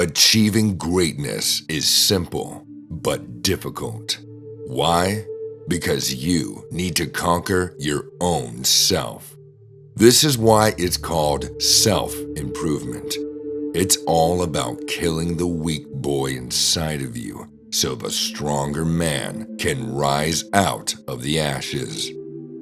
Achieving greatness is simple, but difficult. Why? Because you need to conquer your own self. This is why it's called self-improvement. It's all about killing the weak boy inside of you so the stronger man can rise out of the ashes.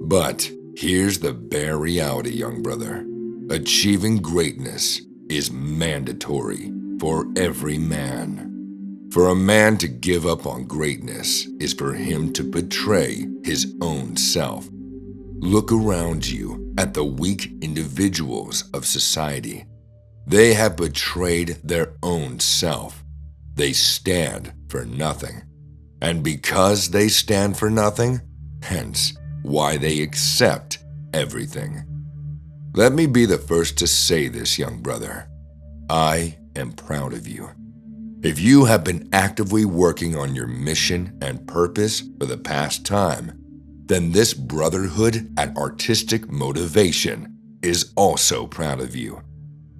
But here's the bare reality, young brother. Achieving greatness is mandatory for every man. For a man to give up on greatness is for him to betray his own self. Look around you at the weak individuals of society. They have betrayed their own self. They stand for nothing. And because they stand for nothing, hence why they accept everything. Let me be the first to say this, young brother. I am proud of you. If you have been actively working on your mission and purpose for the past time, then this brotherhood at Artistic Motivation is also proud of you.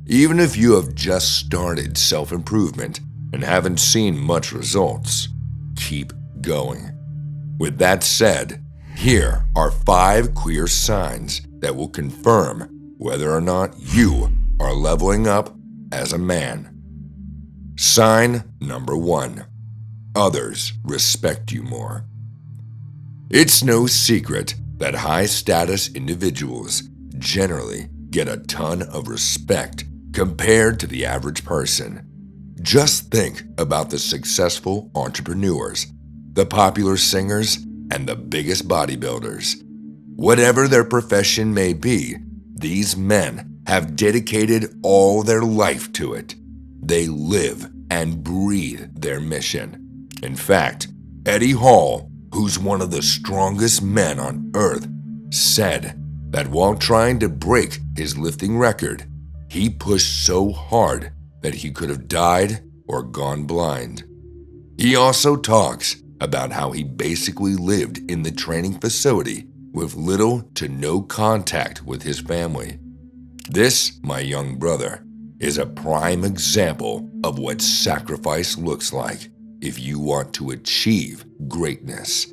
Even if you have just started self-improvement and haven't seen much results, keep going. With that said, here are 5 clear signs that will confirm whether or not you are leveling up as a man. Sign number 1. Others respect you more. It's no secret that high-status individuals generally get a ton of respect compared to the average person. Just think about the successful entrepreneurs, the popular singers, and the biggest bodybuilders. Whatever their profession may be, these men have dedicated all their life to it. They live and breathe their mission. In fact, Eddie Hall, who's one of the strongest men on earth, said that while trying to break his lifting record, he pushed so hard that he could have died or gone blind. He also talks about how he basically lived in the training facility with little to no contact with his family. This, my young brother, is a prime example of what sacrifice looks like if you want to achieve greatness.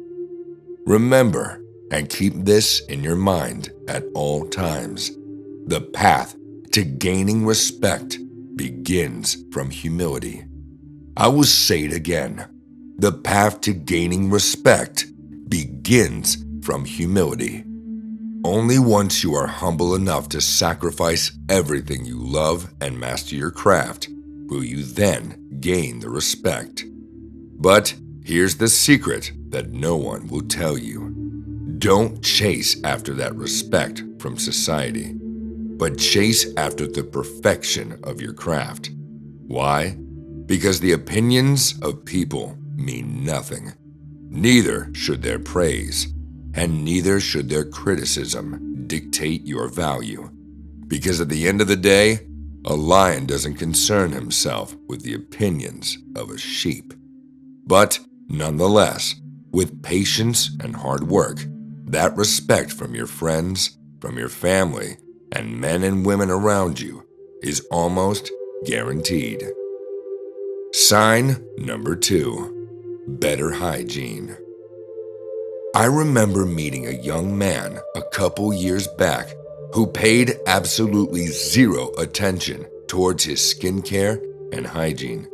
Remember, and keep this in your mind at all times, the path to gaining respect begins from humility. I will say it again. The path to gaining respect begins from humility. Only once you are humble enough to sacrifice everything you love and master your craft will you then gain the respect. But here's the secret that no one will tell you. Don't chase after that respect from society, but chase after the perfection of your craft. Why? Because the opinions of people mean nothing. Neither should their praise, and neither should their criticism dictate your value. Because at the end of the day, a lion doesn't concern himself with the opinions of a sheep. But nonetheless, with patience and hard work, that respect from your friends, from your family, and men and women around you is almost guaranteed. Sign number 2, better hygiene. I remember meeting a young man a couple years back who paid absolutely zero attention towards his skincare and hygiene.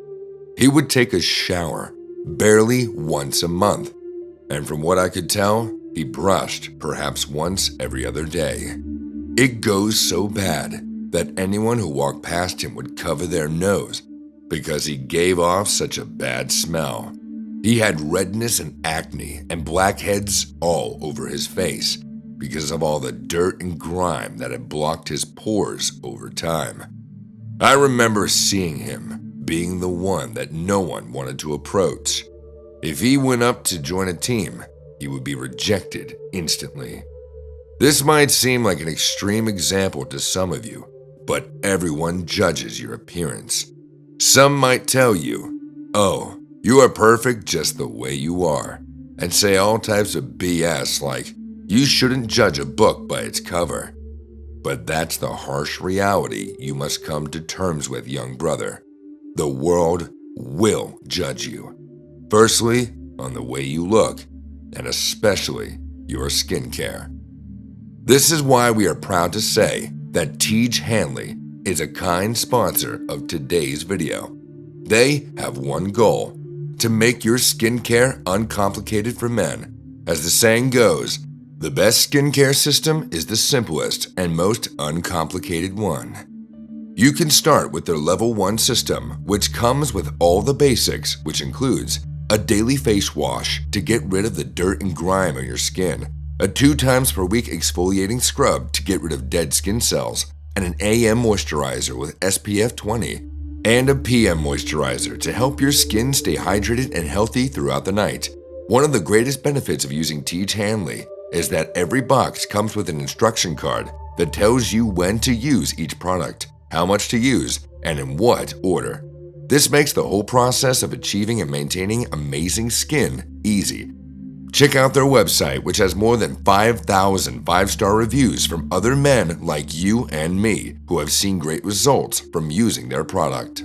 He would take a shower barely once a month, and from what I could tell, he brushed perhaps once every other day. It goes so bad that anyone who walked past him would cover their nose because he gave off such a bad smell. He had redness and acne and blackheads all over his face because of all the dirt and grime that had blocked his pores over time. I remember seeing him being the one that no one wanted to approach. If he went up to join a team, he would be rejected instantly. This might seem like an extreme example to some of you, but everyone judges your appearance. Some might tell you, "Oh, you are perfect just the way you are," and say all types of BS like, "You shouldn't judge a book by its cover." But that's the harsh reality you must come to terms with, young brother. the world will judge you. Firstly, on the way you look, and especially your skincare. This is why we are proud to say that Tej Hanley is a kind sponsor of today's video. They have one goal: to make your skincare uncomplicated for men. As the saying goes, the best skincare system is the simplest and most uncomplicated one. You can start with their Level 1 system, which comes with all the basics, which includes a daily face wash to get rid of the dirt and grime on your skin, a 2 times per week exfoliating scrub to get rid of dead skin cells, and an AM moisturizer with SPF 20, and a PM moisturizer to help your skin stay hydrated and healthy throughout the night. One of the greatest benefits of using Tej Hanley is that every box comes with an instruction card that tells you when to use each product, how much to use, and in what order. This makes the whole process of achieving and maintaining amazing skin easy. Check out their website, which has more than 5,000 5-star reviews from other men like you and me who have seen great results from using their product.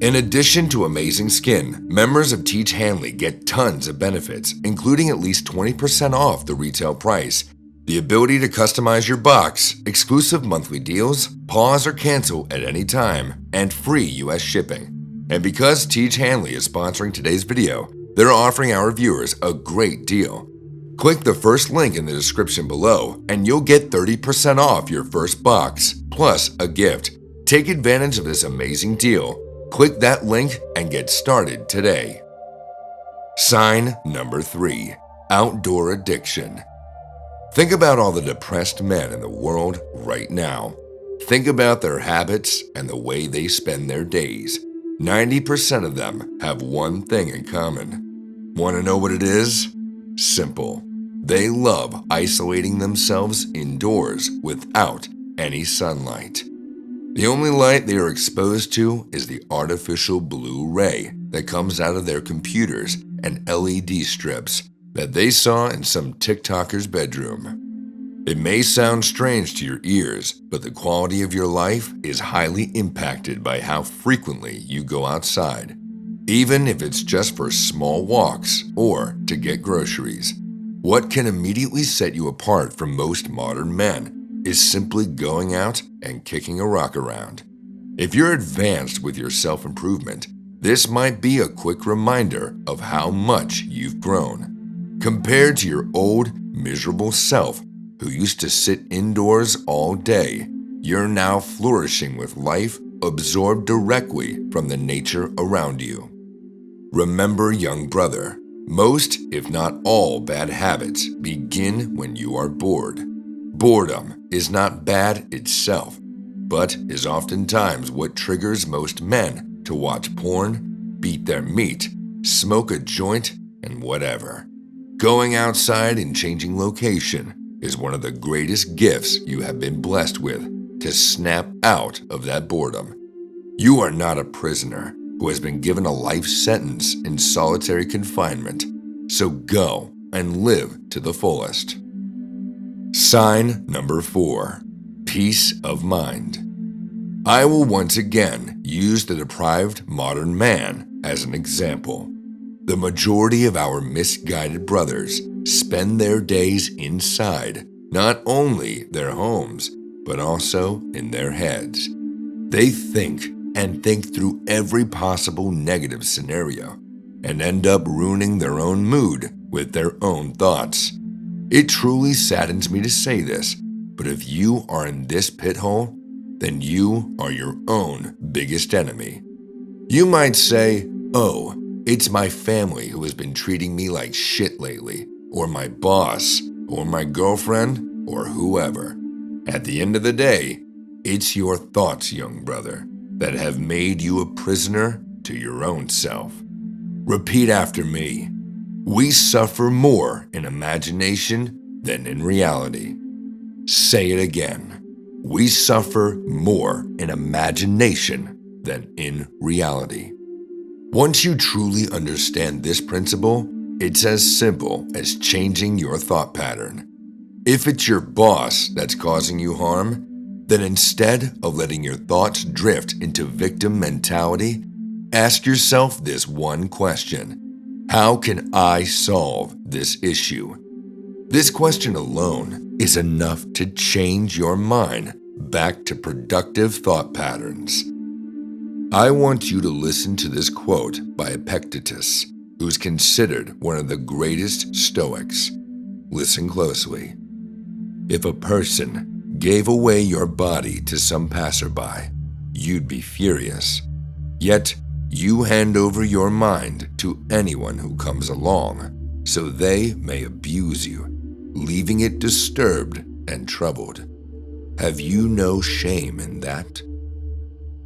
In addition to amazing skin, members of Tej Hanley get tons of benefits, including at least 20% off the retail price, the ability to customize your box, exclusive monthly deals, pause or cancel at any time, and free US shipping. And because Tej Hanley is sponsoring today's video, they're offering our viewers a great deal. Click the first link in the description below and you'll get 30% off your first box, plus a gift. Take advantage of this amazing deal. Click that link and get started today. Sign number 3, outdoor addiction. Think about all the depressed men in the world right now. Think about their habits and the way they spend their days. 90% of them have one thing in common. Want to know what it is? Simple. They love isolating themselves indoors without any sunlight. The only light they are exposed to is the artificial blue ray that comes out of their computers and LED strips that they saw in some TikToker's bedroom. It may sound strange to your ears, but the quality of your life is highly impacted by how frequently you go outside, even if it's just for small walks or to get groceries. What can immediately set you apart from most modern men is simply going out and kicking a rock around. If you're advanced with your self-improvement, this might be a quick reminder of how much you've grown. Compared to your old, miserable self who used to sit indoors all day, you're now flourishing with life absorbed directly from the nature around you. Remember, young brother, most, if not all, bad habits begin when you are bored. Boredom is not bad itself, but is oftentimes what triggers most men to watch porn, beat their meat, smoke a joint, and whatever. Going outside and changing location is one of the greatest gifts you have been blessed with to snap out of that boredom. You are not a prisoner who has been given a life sentence in solitary confinement, so go and live to the fullest. Sign number 4, peace of mind. I will once again use the deprived modern man as an example. The majority of our misguided brothers spend their days inside, not only their homes, but also in their heads. They think and think through every possible negative scenario and end up ruining their own mood with their own thoughts. It truly saddens me to say this, but if you are in this pit hole, then you are your own biggest enemy. You might say, oh, it's my family who has been treating me like shit lately, or my boss, or my girlfriend, or whoever. At the end of the day, it's your thoughts, young brother, that have made you a prisoner to your own self. Repeat after me. We suffer more in imagination than in reality. Say it again. We suffer more in imagination than in reality. Once you truly understand this principle, it's as simple as changing your thought pattern. If it's your boss that's causing you harm, then instead of letting your thoughts drift into victim mentality, ask yourself this one question: how can I solve this issue? This question alone is enough to change your mind back to productive thought patterns. I want you to listen to this quote by Epictetus, who's considered one of the greatest Stoics. Listen closely. If a person gave away your body to some passerby, you'd be furious. Yet, you hand over your mind to anyone who comes along, so they may abuse you, leaving it disturbed and troubled. Have you no shame in that?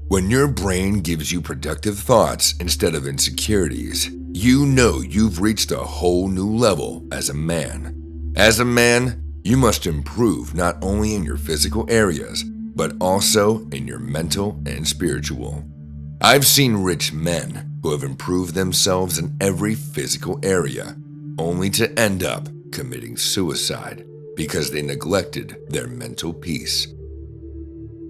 When your brain gives you productive thoughts instead of insecurities, you know you've reached a whole new level as a man. As a man, you must improve not only in your physical areas, but also in your mental and spiritual. I've seen rich men who have improved themselves in every physical area, only to end up committing suicide because they neglected their mental peace.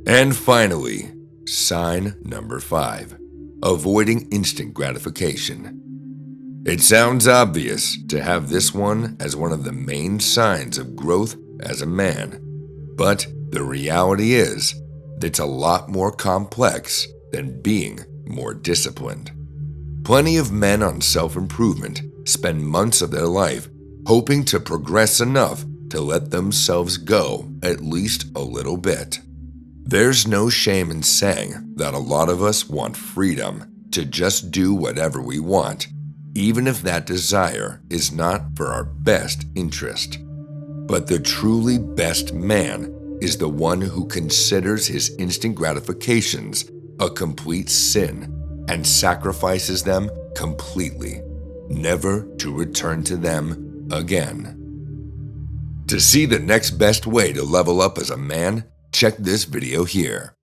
And finally, sign number 5, avoiding instant gratification. It sounds obvious to have this one as one of the main signs of growth as a man, but the reality is that it's a lot more complex than being more disciplined. Plenty of men on self-improvement spend months of their life hoping to progress enough to let themselves go at least a little bit. There's no shame in saying that a lot of us want freedom to just do whatever we want, even if that desire is not for our best interest. But the truly best man is the one who considers his instant gratifications a complete sin and sacrifices them completely, never to return to them again. To see the next best way to level up as a man, check this video here.